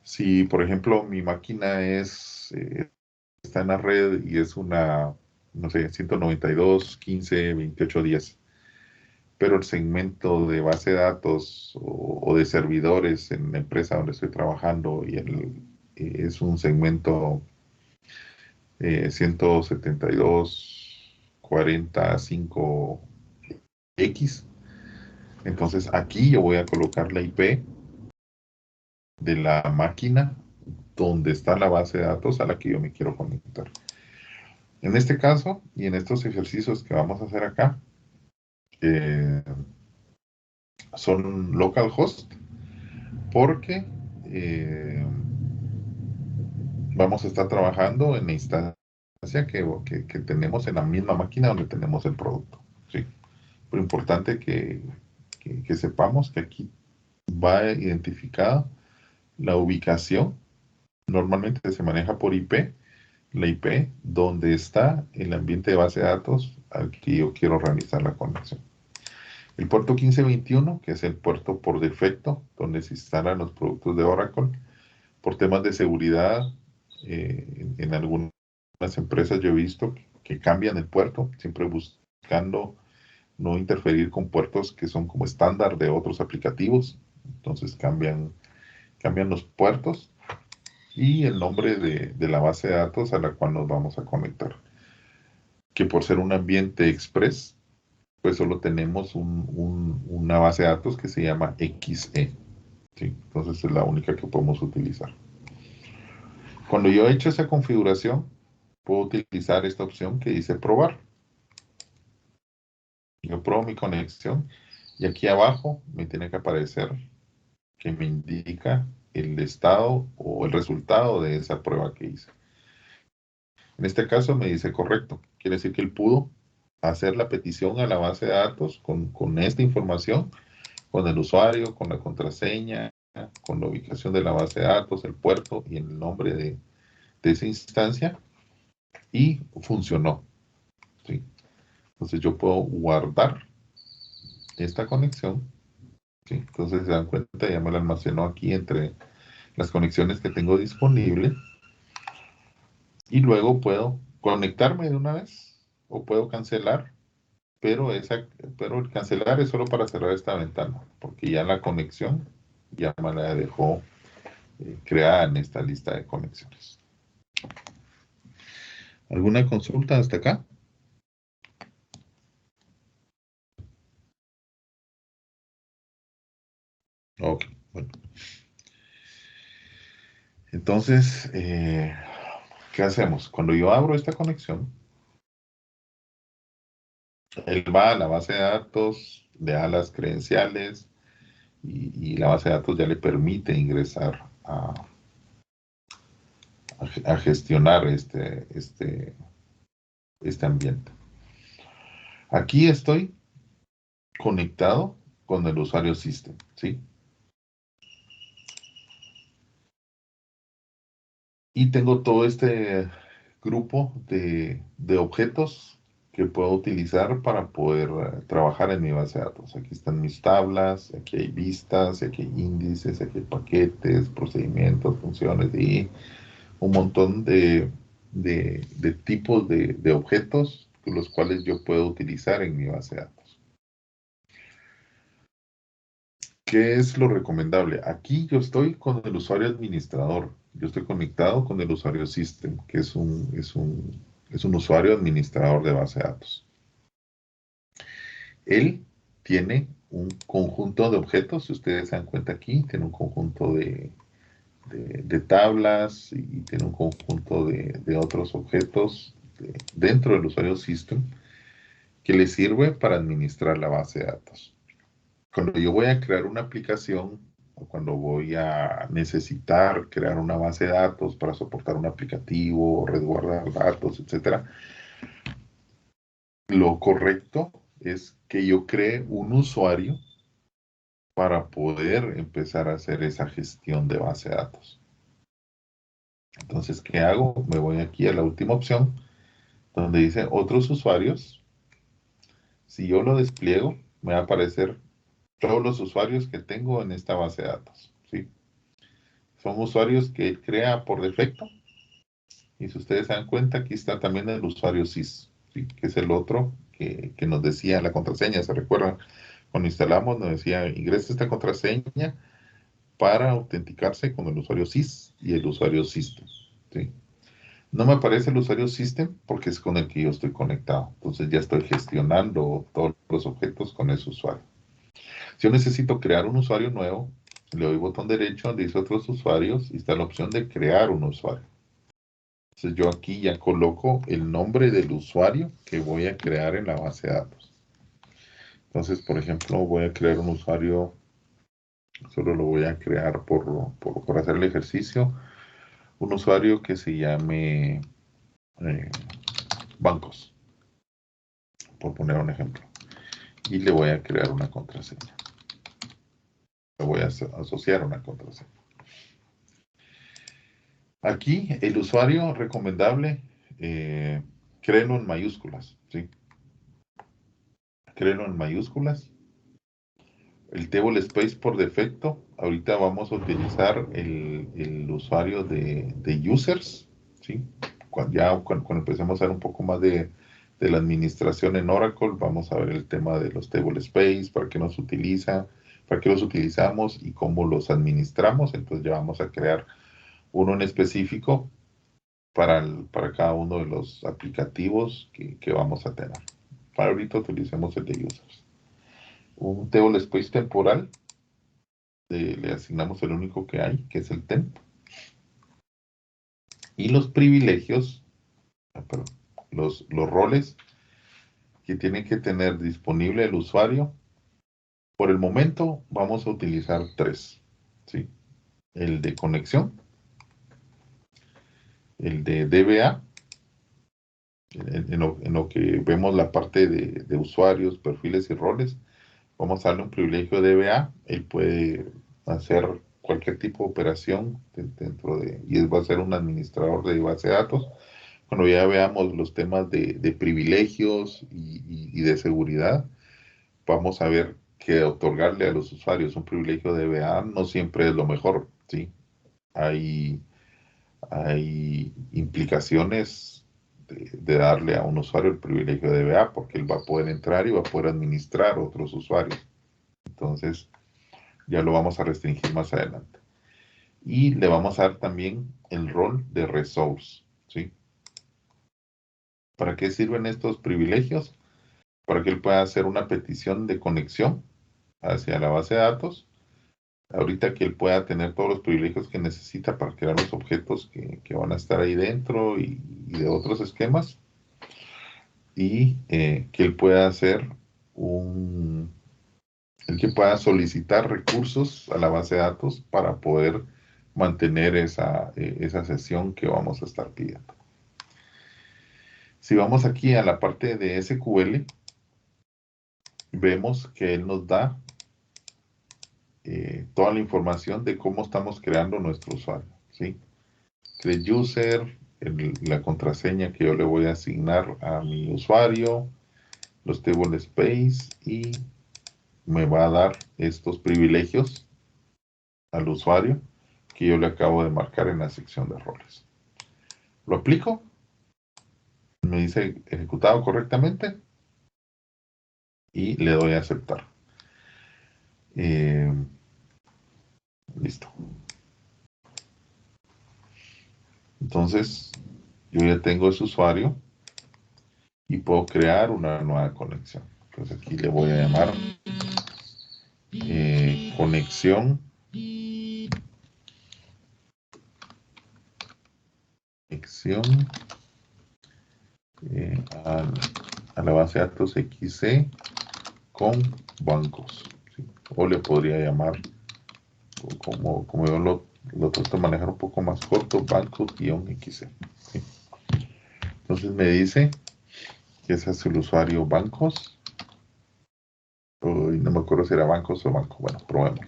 Si, por ejemplo, mi máquina está en la red y es una, no sé, 192.15.28.10, pero el segmento de base de datos o de servidores en la empresa donde estoy trabajando es un segmento 172.40.5X. Entonces aquí yo voy a colocar la IP de la máquina donde está la base de datos a la que yo me quiero conectar. En este caso y en estos ejercicios que vamos a hacer acá, son localhost porque vamos a estar trabajando en la instancia que tenemos en la misma máquina donde tenemos el producto, ¿sí? Pero importante que sepamos que aquí va identificada la ubicación. Normalmente se maneja por IP, la IP donde está el ambiente de base de datos al que yo quiero realizar la conexión. El puerto 1521, que es el puerto por defecto donde se instalan los productos de Oracle, por temas de seguridad, en algunas empresas yo he visto que cambian el puerto, siempre buscando no interferir con puertos que son como estándar de otros aplicativos. Entonces cambian los puertos y el nombre de la base de datos a la cual nos vamos a conectar. Que por ser un ambiente express, pues solo tenemos una base de datos que se llama XE. ¿Sí? Entonces es la única que podemos utilizar. Cuando yo he hecho esa configuración, puedo utilizar esta opción que dice probar. Yo pruebo mi conexión y aquí abajo me tiene que aparecer que me indica el estado o el resultado de esa prueba que hice. En este caso me dice correcto. Quiere decir que él pudo hacer la petición a la base de datos con esta información, con el usuario, con la contraseña, con la ubicación de la base de datos, el puerto y el nombre de esa instancia, y funcionó, ¿sí? Entonces yo puedo guardar esta conexión, ¿sí? Entonces se dan cuenta, ya me la almacenó aquí entre las conexiones que tengo disponibles, y luego puedo conectarme de una vez o puedo cancelar, pero el cancelar es solo para cerrar esta ventana, porque ya la conexión ya me la dejó creada en esta lista de conexiones. ¿Alguna consulta hasta acá? Ok, bueno. Entonces, ¿qué hacemos? Cuando yo abro esta conexión, él va a la base de datos, le da las credenciales y la base de datos ya le permite ingresar a gestionar este ambiente. Aquí estoy conectado con el usuario system, ¿sí? Y tengo todo este grupo de objetos que puedo utilizar para poder trabajar en mi base de datos. Aquí están mis tablas, aquí hay vistas, aquí hay índices, aquí hay paquetes, procedimientos, funciones y un montón de tipos de objetos los cuales yo puedo utilizar en mi base de datos. ¿Qué es lo recomendable? Aquí yo estoy con el usuario administrador. Yo estoy conectado con el usuario system, que es un usuario administrador de base de datos. Él tiene un conjunto de objetos. Si ustedes se dan cuenta aquí, tiene un conjunto de tablas y tiene un conjunto de otros objetos dentro del usuario System que le sirve para administrar la base de datos. Cuando yo voy a crear una aplicación o cuando voy a necesitar crear una base de datos para soportar un aplicativo o resguardar datos, etcétera, lo correcto es que yo cree un usuario para poder empezar a hacer esa gestión de base de datos. Entonces, ¿qué hago? Me voy aquí a la última opción, donde dice otros usuarios. Si yo lo despliego, me va a aparecer todos los usuarios que tengo en esta base de datos, ¿sí? Son usuarios que crea por defecto. Y si ustedes se dan cuenta, aquí está también el usuario sys, ¿sí? Que es el otro que nos decía la contraseña. ¿Se recuerdan? Cuando instalamos nos decía, ingrese esta contraseña para autenticarse con el usuario sys y el usuario system, ¿sí? No me aparece el usuario system porque es con el que yo estoy conectado. Entonces ya estoy gestionando todos los objetos con ese usuario. Si yo necesito crear un usuario nuevo, le doy botón derecho donde dice otros usuarios y está la opción de crear un usuario. Entonces yo aquí ya coloco el nombre del usuario que voy a crear en la base de datos. Entonces, por ejemplo, voy a crear un usuario, solo lo voy a crear por hacer el ejercicio, un usuario que se llame bancos, por poner un ejemplo. Y le voy a crear una contraseña. Le voy a asociar una contraseña. Aquí el usuario recomendable, créelo en mayúsculas, ¿sí? Créelo en mayúsculas. El table space por defecto, ahorita vamos a utilizar el usuario de users, ¿sí? Cuando empecemos a ver un poco más de la administración en Oracle, vamos a ver el tema de los table space, para qué nos utiliza, para qué los utilizamos y cómo los administramos. Entonces ya vamos a crear uno en específico para cada uno de los aplicativos que vamos a tener. Para ahorita utilicemos el de users. Un table space temporal, le asignamos el único que hay, que es el temp. Y los privilegios, los roles que tiene que tener disponible el usuario, por el momento vamos a utilizar 3, ¿sí? El de conexión, el de DBA, en lo que vemos la parte de usuarios, perfiles y roles, vamos a darle un privilegio de DBA. Él puede hacer cualquier tipo de operación y él va a ser un administrador de base de datos. Cuando ya veamos los temas de privilegios y de seguridad, vamos a ver que otorgarle a los usuarios un privilegio de DBA no siempre es lo mejor, ¿sí? Hay implicaciones de darle a un usuario el privilegio de DBA porque él va a poder entrar y va a poder administrar otros usuarios. Entonces, ya lo vamos a restringir más adelante. Y le vamos a dar también el rol de resource, ¿sí? ¿Para qué sirven estos privilegios? Para que él pueda hacer una petición de conexión hacia la base de datos. Ahorita que él pueda tener todos los privilegios que necesita para crear los objetos que van a estar ahí dentro y de otros esquemas. Y que él pueda hacer el que pueda solicitar recursos a la base de datos para poder mantener esa sesión que vamos a estar pidiendo. Si vamos aquí a la parte de SQL, vemos que él nos da toda la información de cómo estamos creando nuestro usuario, ¿sí? Create user, la contraseña que yo le voy a asignar a mi usuario, los table space y me va a dar estos privilegios al usuario que yo le acabo de marcar en la sección de roles. Lo aplico, me dice ejecutado correctamente y le doy a aceptar. Listo. Entonces, yo ya tengo ese usuario y puedo crear una nueva conexión. Entonces aquí le voy a llamar conexión a la base de datos XC con bancos, ¿sí? O le podría llamar, como yo lo trato de manejar un poco más corto, bancos-XC, ¿sí? Entonces me dice que ese es el usuario bancos. Uy, no me acuerdo si era bancos o banco. Bueno, probemos.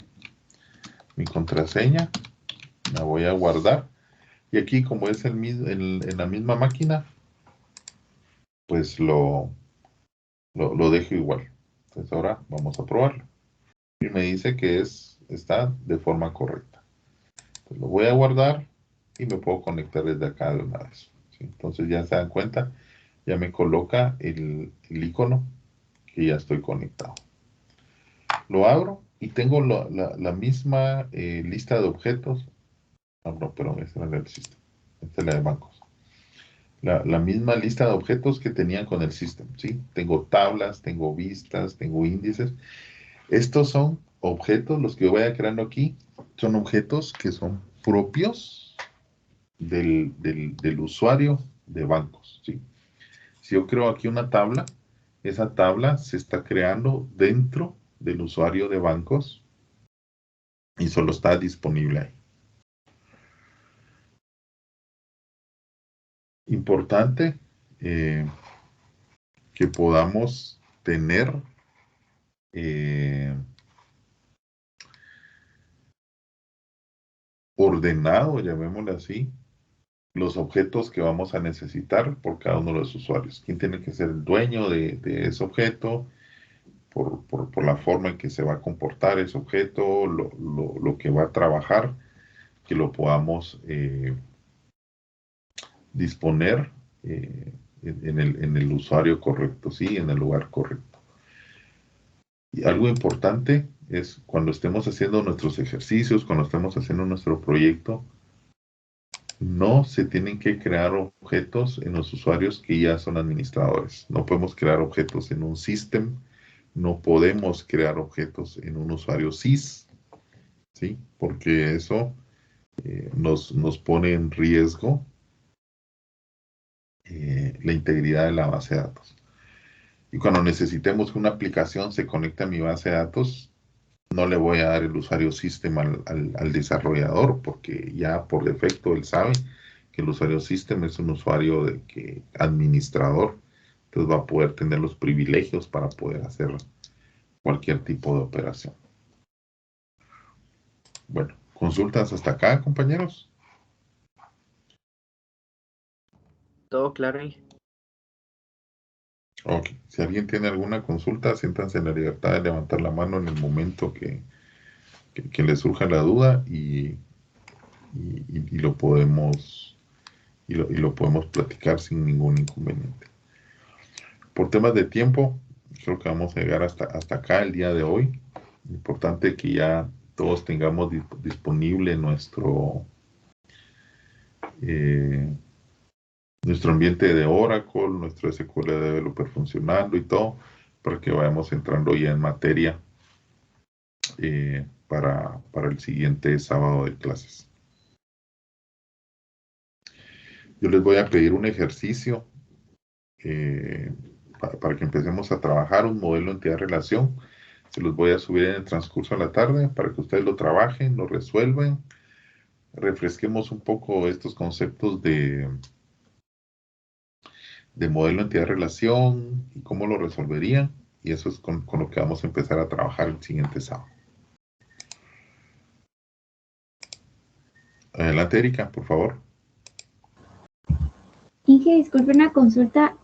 Mi contraseña la voy a guardar. Y aquí, como es en la misma máquina, pues lo dejo igual. Entonces ahora vamos a probarlo. Y me dice que está de forma correcta. Entonces lo voy a guardar y me puedo conectar desde acá de una vez, ¿sí? Entonces ya se dan cuenta, ya me coloca el icono que ya estoy conectado. Lo abro y tengo la misma lista de objetos. No, perdón, esta no era el sistema. Esta es la de bancos. La misma lista de objetos que tenían con el sistema, ¿sí? Tengo tablas, tengo vistas, tengo índices. Estos son objetos, los que yo vaya creando aquí, son objetos que son propios del usuario de bancos, ¿sí? Si yo creo aquí una tabla, esa tabla se está creando dentro del usuario de bancos y solo está disponible ahí. Importante que podamos tener ordenado, llamémosle así, los objetos que vamos a necesitar por cada uno de los usuarios. ¿Quién tiene que ser el dueño de ese objeto? Por la forma en que se va a comportar ese objeto, lo que va a trabajar, que lo podamos disponer en el usuario correcto, ¿sí? En el lugar correcto. Y algo importante es cuando estemos haciendo nuestros ejercicios, cuando estemos haciendo nuestro proyecto, no se tienen que crear objetos en los usuarios que ya son administradores. No podemos crear objetos en un system, no podemos crear objetos en un usuario sys, ¿sí? Porque eso nos pone en riesgo la integridad de la base de datos. Y cuando necesitemos que una aplicación se conecte a mi base de datos, no le voy a dar el usuario system al desarrollador, porque ya por defecto él sabe que el usuario system es un usuario administrador, entonces va a poder tener los privilegios para poder hacer cualquier tipo de operación. Bueno, ¿consultas hasta acá, compañeros? Todo claro ahí. Ok, si alguien tiene alguna consulta, siéntanse en la libertad de levantar la mano en el momento que les surja la duda y lo podemos platicar sin ningún inconveniente. Por temas de tiempo, creo que vamos a llegar hasta acá el día de hoy. Importante que ya todos tengamos disponible nuestro ambiente de Oracle, nuestro SQL Developer funcionando y todo, para que vayamos entrando ya en materia para el siguiente sábado de clases. Yo les voy a pedir un ejercicio para que empecemos a trabajar un modelo de entidad-relación. Se los voy a subir en el transcurso de la tarde para que ustedes lo trabajen, lo resuelvan, refresquemos un poco estos conceptos de modelo de entidad-relación y cómo lo resolverían. Y eso es con lo que vamos a empezar a trabajar el siguiente sábado. Adelante, Erika, por favor. Inge, disculpe una consulta.